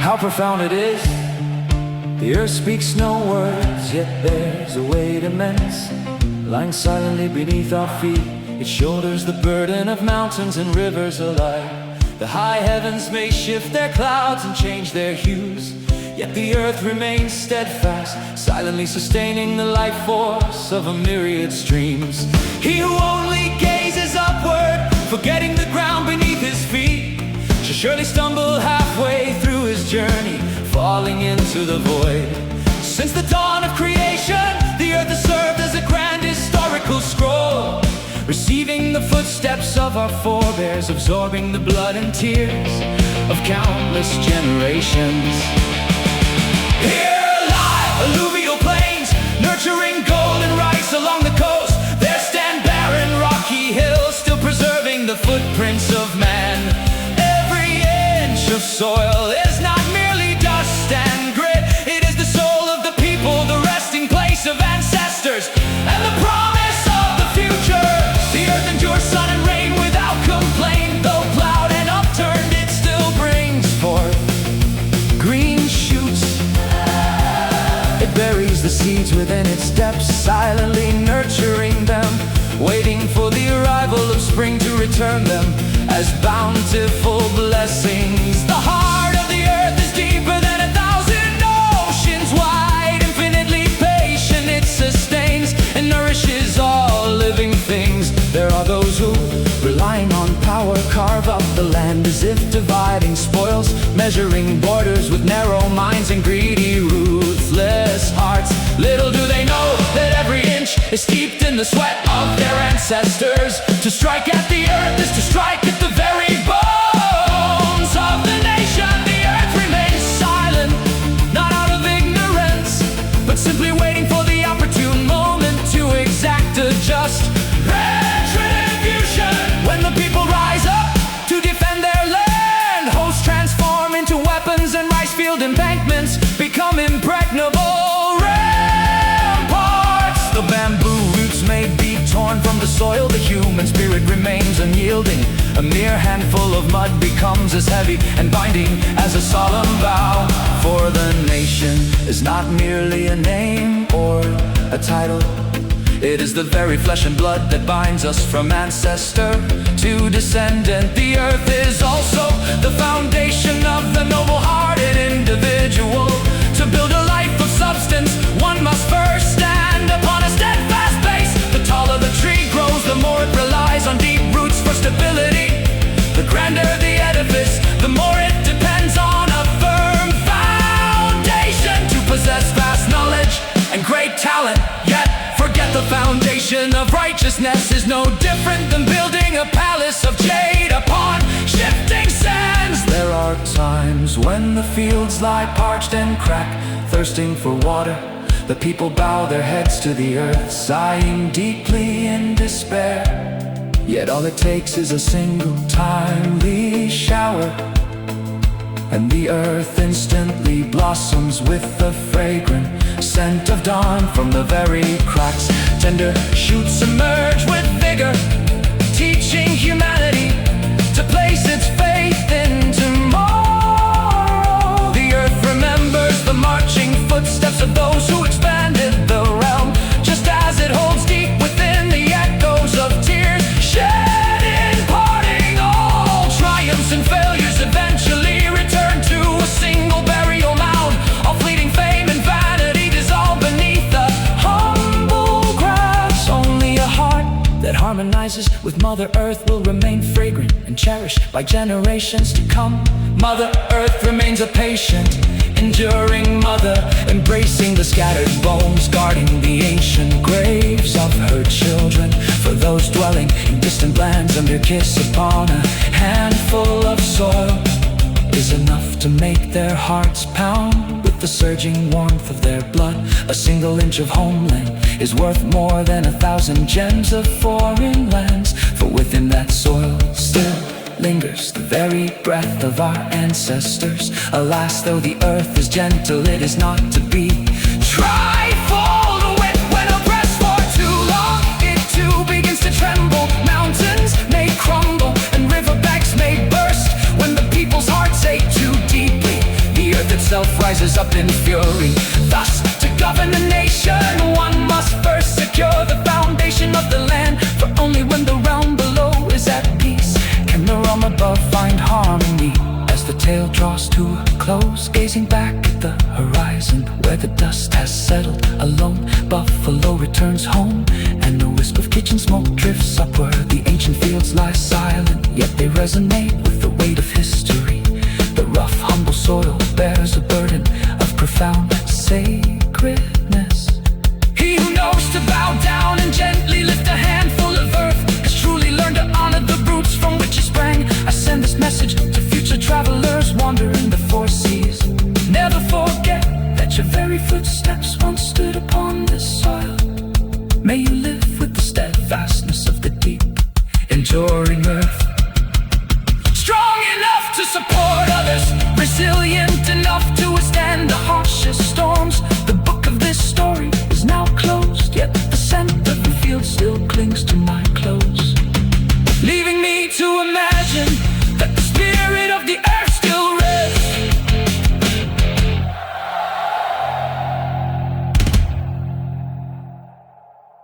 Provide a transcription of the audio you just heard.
How profound it is. The earth speaks no words, yet bears a weight immense. Lying silently beneath our feet, it shoulders the burden of mountains and rivers alike. The high heavens may shift their clouds and change their hues, yet the earth remains steadfast, silently sustaining the life force of a myriad streams. He who only gazes upward, forgetting the ground beneath his feet, shall surely stumble halfway through his journey, falling into the void. Since the dawn of creation, the earth has served as a grand historical scroll, receiving the footsteps of our forebears, absorbing the blood and tears of countless generations. Here lie alluvial plains, nurturing gold and rice along the coast. There stand barren rocky hills, still preserving the footprints of man. Of soil is not merely dust and grit, it is the soul of the people, the resting place of ancestors, and the promise of the future. The earth endures sun and rain without complaint. Though plowed and upturned, it still brings forth green shoots. It buries the seeds within its depths, silently nurturing them, waiting for the arrival of spring to return them as bountiful blessings. The heart of the earth is deeper than 1,000 oceans wide, infinitely patient it sustains and nourishes all living things. There are those who, relying on power, carve up the land as if dividing spoils, measuring borders with narrow minds and greedy, ruthless hearts. Little do they know that every inch is steeped in the sweat of their ancestors. To strike at the earth is to strike at the very bones of the nation. The earth remains silent, not out of ignorance, but simply waiting for the opportune moment to exact a just retribution. When the people rise up to defend their land, hosts transform into weapons and rice field embankments become impregnable ramparts. The bamboo roots may be torn from the soil, the human spirit remains unyielding. A mere handful of mud becomes as heavy and binding as a solemn vow. For the nation is not merely a name or a title, it is the very flesh and blood that binds us from ancestor to descendant. The earth is also the foundation of the noble-hearted individual. To build a life of substance, one must first stand upon a steadfast base. The taller the tree grows, the more it relies on deep roots for stability. The grander the edifice, the more it depends on a firm foundation. To possess vast knowledge and great talent, yet forget the foundation of righteousness, is no different than building a palace of jade upon shifting sands. There are times when the fields lie parched and cracked, thirsting for water. The people bow their heads to the earth, sighing deeply in despair. Yet all it takes is a single timely shower, and the earth instantly blossoms with the fragrant scent of dawn. From the very cracks, tender shoots emerge with vigor, teaching humanity to place its faith in tomorrow. The earth remembers the marching footsteps of those who expanded the realm, just as it holds deep within the echoes of tears shed in parting. All triumphs and failures eventually return to a single burial mound. All fleeting fame and vanity dissolve beneath the humble grass. Only a heart that harmonizes with Mother Earth will remain fragrant and cherished by generations to come. Mother Earth remains a patient, enduring mother, embracing the scattered bones, guarding the ancient graves of her children. For those dwelling in distant lands, and their kiss upon a handful of soil is enough to make their hearts pound with the surging warmth of their blood. A single inch of homeland is worth more than 1,000 gems of foreign lands, for within that soil feathers, the very breath of our ancestors. Alas, though the earth is gentle, it is not to be. Trifle the wet when oppressed for too long, it too begins to tremble. Mountains may crumble and riverbanks may burst when the people's hearts ache too deeply. The earth itself rises up in fury. Thus, to govern a nation, one must first secure the foundation of the land. For only when the realm below is at peace can the realm above find harmony. As the tale draws to a close, gazing back at the horizon where the dust has settled, a lone buffalo returns home, and a wisp of kitchen smoke drifts upward. The ancient fields lie silent, yet they resonate with the weight of history. The rough, humble soil bears a burden of profound sacredness. He who knows to bow down and gently lift a handful of earth has truly learned to honor the roots from which he sprang. I send this message to future travelers wandering the four seas. Never forget that your very footsteps once stood upon this soil. May you live with the steadfastness of the deep, enduring earth. Strong enough to support others, resilient enough to withstand the harshest storms. The book of this story is now closed, yet the scent of the field still clings to my clothes, leaving me to imagine